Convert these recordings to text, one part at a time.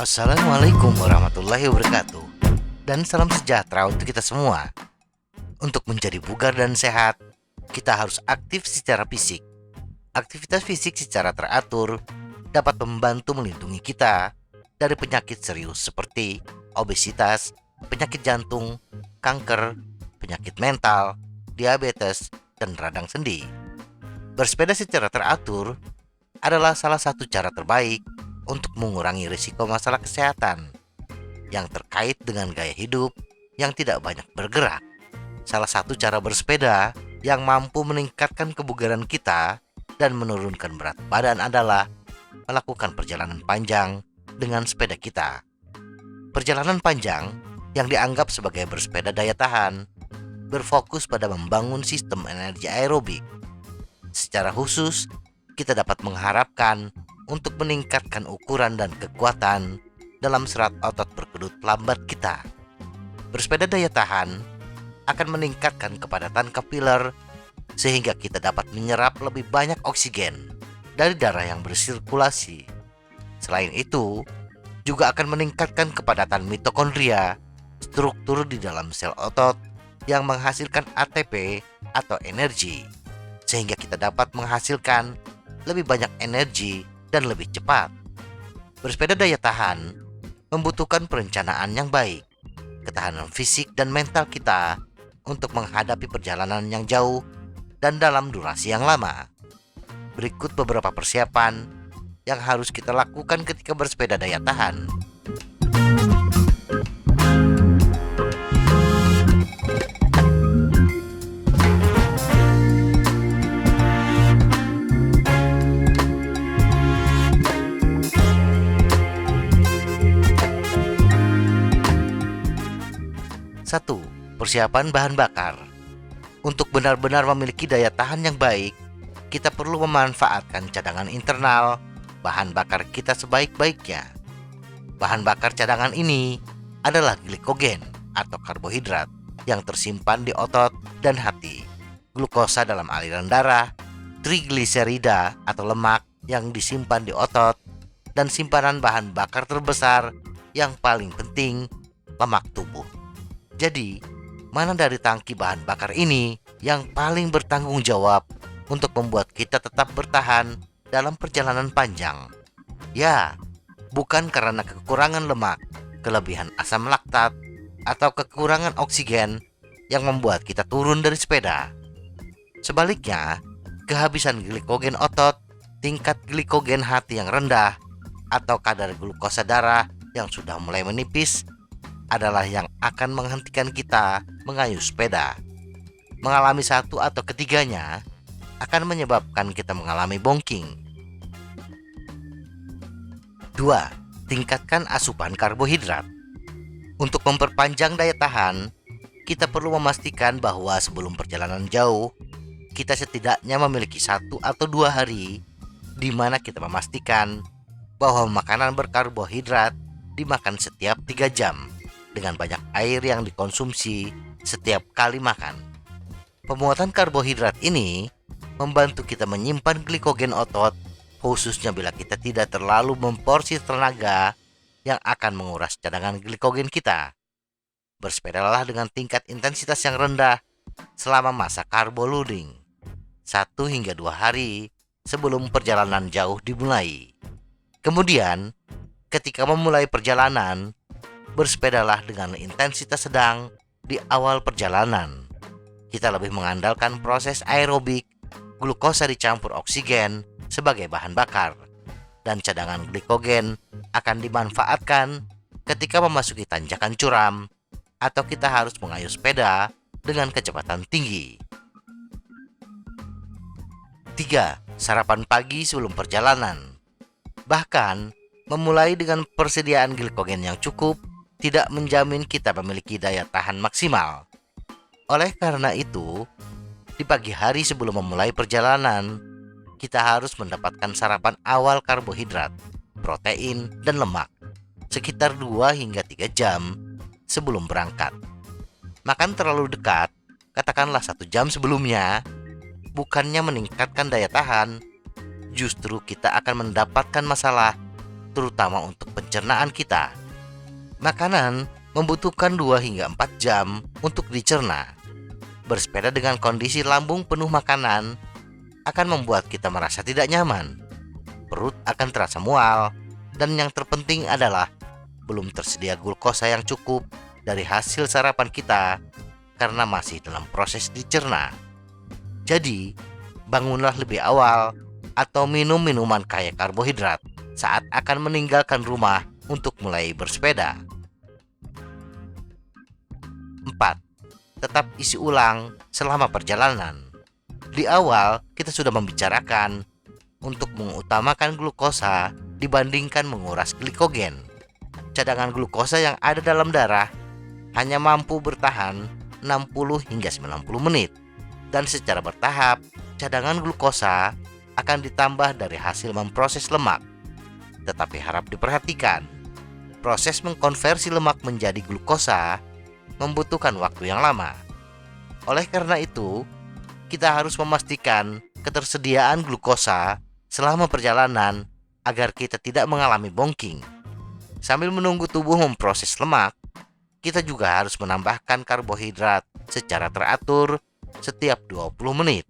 Assalamualaikum warahmatullahi wabarakatuh. Dan salam sejahtera untuk kita semua. Untuk menjadi bugar dan sehat, kita harus aktif secara fisik. Aktivitas fisik secara teratur dapat membantu melindungi kita dari penyakit serius seperti obesitas, penyakit jantung, kanker, penyakit mental, diabetes, dan radang sendi. Bersepeda secara teratur adalah salah satu cara terbaik untuk mengurangi risiko masalah kesehatan yang terkait dengan gaya hidup yang tidak banyak bergerak. Salah satu cara bersepeda yang mampu meningkatkan kebugaran kita dan menurunkan berat badan adalah melakukan perjalanan panjang dengan sepeda kita. Perjalanan panjang yang dianggap sebagai bersepeda daya tahan berfokus pada membangun sistem energi aerobik. Secara khusus, kita dapat mengharapkan untuk meningkatkan ukuran dan kekuatan dalam serat otot berkedut lambat kita. Bersepeda daya tahan akan meningkatkan kepadatan kapiler sehingga kita dapat menyerap lebih banyak oksigen dari darah yang bersirkulasi. Selain itu, juga akan meningkatkan kepadatan mitokondria, struktur di dalam sel otot yang menghasilkan ATP atau energi, sehingga kita dapat menghasilkan lebih banyak energi dan lebih cepat. Bersepeda daya tahan membutuhkan perencanaan yang baik, ketahanan fisik dan mental kita untuk menghadapi perjalanan yang jauh dan dalam durasi yang lama. Berikut beberapa persiapan yang harus kita lakukan ketika bersepeda daya tahan. Satu, persiapan bahan bakar. Untuk benar-benar memiliki daya tahan yang baik, kita perlu memanfaatkan cadangan internal bahan bakar kita sebaik-baiknya. Bahan bakar cadangan ini adalah glikogen atau karbohidrat yang tersimpan di otot dan hati, glukosa dalam aliran darah, trigliserida atau lemak yang disimpan di otot, dan simpanan bahan bakar terbesar yang paling penting, lemak tubuh. Jadi, mana dari tangki bahan bakar ini yang paling bertanggung jawab untuk membuat kita tetap bertahan dalam perjalanan panjang? Ya, bukan karena kekurangan lemak, kelebihan asam laktat, atau kekurangan oksigen yang membuat kita turun dari sepeda. Sebaliknya, kehabisan glikogen otot, tingkat glikogen hati yang rendah, atau kadar glukosa darah yang sudah mulai menipis adalah yang akan menghentikan kita mengayuh sepeda. Mengalami satu atau ketiganya akan menyebabkan kita mengalami bongking. 2. Tingkatkan asupan karbohidrat. Untuk memperpanjang daya tahan, kita perlu memastikan bahwa sebelum perjalanan jauh, kita setidaknya memiliki 1 atau 2 hari di mana kita memastikan bahwa makanan berkarbohidrat dimakan setiap 3 jam dengan banyak air yang dikonsumsi setiap kali makan. Pemuatan karbohidrat ini membantu kita menyimpan glikogen otot, khususnya bila kita tidak terlalu memporsi tenaga yang akan menguras cadangan glikogen kita. Bersepedalah dengan tingkat intensitas yang rendah selama masa carbo loading, 1 hingga 2 hari sebelum perjalanan jauh dimulai. Kemudian, ketika memulai perjalanan, bersepedalah dengan intensitas sedang di awal perjalanan. Kita lebih mengandalkan proses aerobik, glukosa dicampur oksigen sebagai bahan bakar, dan cadangan glikogen akan dimanfaatkan ketika memasuki tanjakan curam atau kita harus mengayuh sepeda dengan kecepatan tinggi. 3. Sarapan pagi sebelum perjalanan. Bahkan, memulai dengan persediaan glikogen yang cukup tidak menjamin kita memiliki daya tahan maksimal. Oleh karena itu, di pagi hari sebelum memulai perjalanan, kita harus mendapatkan sarapan awal karbohidrat, protein, dan lemak sekitar 2 hingga 3 jam sebelum berangkat. Makan terlalu dekat, katakanlah 1 jam sebelumnya, bukannya meningkatkan daya tahan, justru kita akan mendapatkan masalah, terutama untuk pencernaan kita. Makanan membutuhkan 2 hingga 4 jam untuk dicerna. Bersepeda dengan kondisi lambung penuh makanan akan membuat kita merasa tidak nyaman. Perut akan terasa mual, dan yang terpenting adalah belum tersedia glukosa yang cukup dari hasil sarapan kita karena masih dalam proses dicerna. Jadi, bangunlah lebih awal atau minum minuman kaya karbohidrat saat akan meninggalkan rumah untuk mulai bersepeda. 4. Tetap isi ulang selama perjalanan. Di awal, kita sudah membicarakan untuk mengutamakan glukosa dibandingkan menguras glikogen. Cadangan glukosa yang ada dalam darah hanya mampu bertahan 60 hingga 90 menit. Dan secara bertahap, cadangan glukosa akan ditambah dari hasil memproses lemak. Tetapi harap diperhatikan, proses mengkonversi lemak menjadi glukosa membutuhkan waktu yang lama. Oleh karena itu, kita harus memastikan ketersediaan glukosa selama perjalanan agar kita tidak mengalami bonking. Sambil menunggu tubuh memproses lemak, kita juga harus menambahkan karbohidrat secara teratur setiap 20 menit.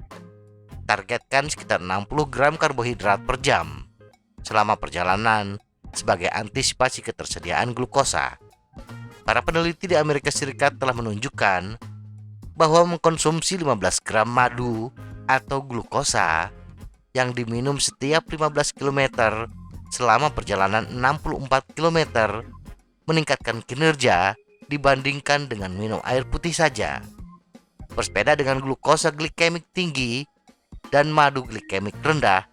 Targetkan sekitar 60 gram karbohidrat per jam selama perjalanan sebagai antisipasi ketersediaan glukosa. Para peneliti di Amerika Serikat telah menunjukkan bahwa mengkonsumsi 15 gram madu atau glukosa yang diminum setiap 15 km selama perjalanan 64 km meningkatkan kinerja dibandingkan dengan minum air putih saja. Bersepeda dengan glukosa glikemik tinggi dan madu glikemik rendah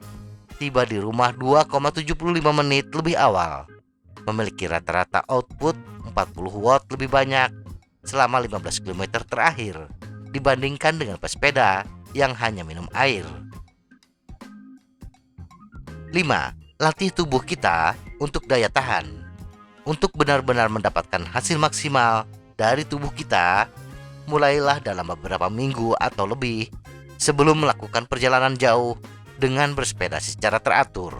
tiba di rumah 2,75 menit lebih awal, memiliki rata-rata output 40 watt lebih banyak selama 15 km terakhir dibandingkan dengan pesepeda yang hanya minum air. 5. Latih tubuh kita untuk daya tahan. Untuk benar-benar mendapatkan hasil maksimal dari tubuh kita, mulailah dalam beberapa minggu atau lebih sebelum melakukan perjalanan jauh dengan bersepeda secara teratur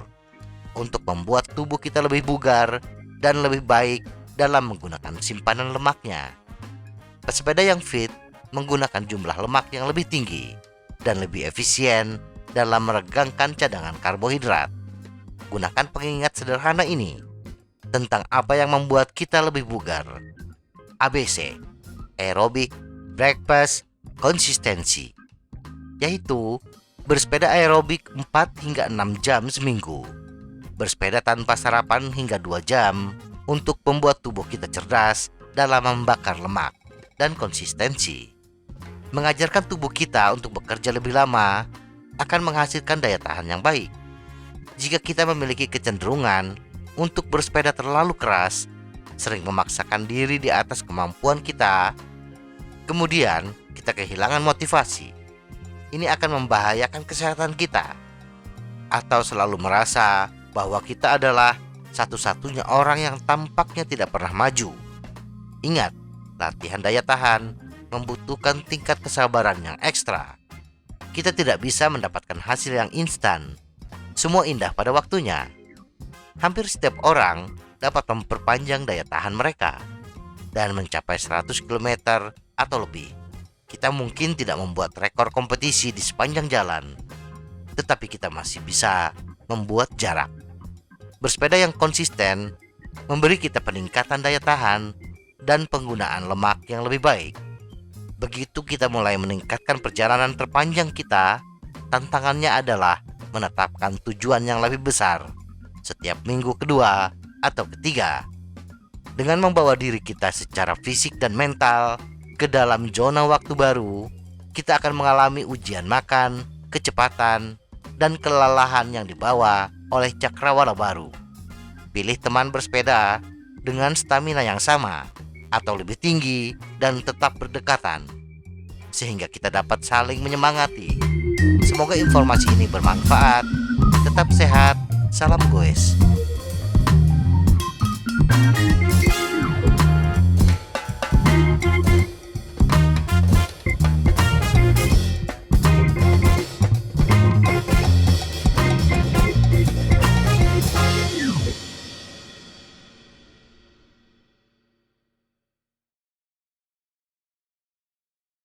untuk membuat tubuh kita lebih bugar dan lebih baik dalam menggunakan simpanan lemaknya. Pesepeda yang fit menggunakan jumlah lemak yang lebih tinggi dan lebih efisien dalam meregangkan cadangan karbohidrat. Gunakan pengingat sederhana ini tentang apa yang membuat kita lebih bugar. ABC, aerobik, breakfast, konsistensi, yaitu bersepeda aerobik 4 hingga 6 jam seminggu, bersepeda tanpa sarapan hingga 2 jam untuk membuat tubuh kita cerdas dalam membakar lemak, dan konsistensi. Mengajarkan tubuh kita untuk bekerja lebih lama akan menghasilkan daya tahan yang baik. Jika kita memiliki kecenderungan untuk bersepeda terlalu keras, sering memaksakan diri di atas kemampuan kita, kemudian kita kehilangan motivasi. Ini akan membahayakan kesehatan kita. Atau selalu merasa bahwa kita adalah satu-satunya orang yang tampaknya tidak pernah maju. Ingat, latihan daya tahan membutuhkan tingkat kesabaran yang ekstra. Kita tidak bisa mendapatkan hasil yang instan. Semua indah pada waktunya. Hampir setiap orang dapat memperpanjang daya tahan mereka dan mencapai 100 km atau lebih. Kita mungkin tidak membuat rekor kompetisi di sepanjang jalan, tetapi kita masih bisa membuat jarak. Bersepeda yang konsisten memberi kita peningkatan daya tahan dan penggunaan lemak yang lebih baik. Begitu kita mulai meningkatkan perjalanan terpanjang kita, tantangannya adalah menetapkan tujuan yang lebih besar setiap minggu kedua atau ketiga. Dengan membawa diri kita secara fisik dan mental ke dalam zona waktu baru, kita akan mengalami ujian makan, kecepatan, dan kelelahan yang dibawa oleh cakrawala baru. Pilih teman bersepeda dengan stamina yang sama atau lebih tinggi dan tetap berdekatan, sehingga kita dapat saling menyemangati. Semoga informasi ini bermanfaat. Tetap sehat, salam goes.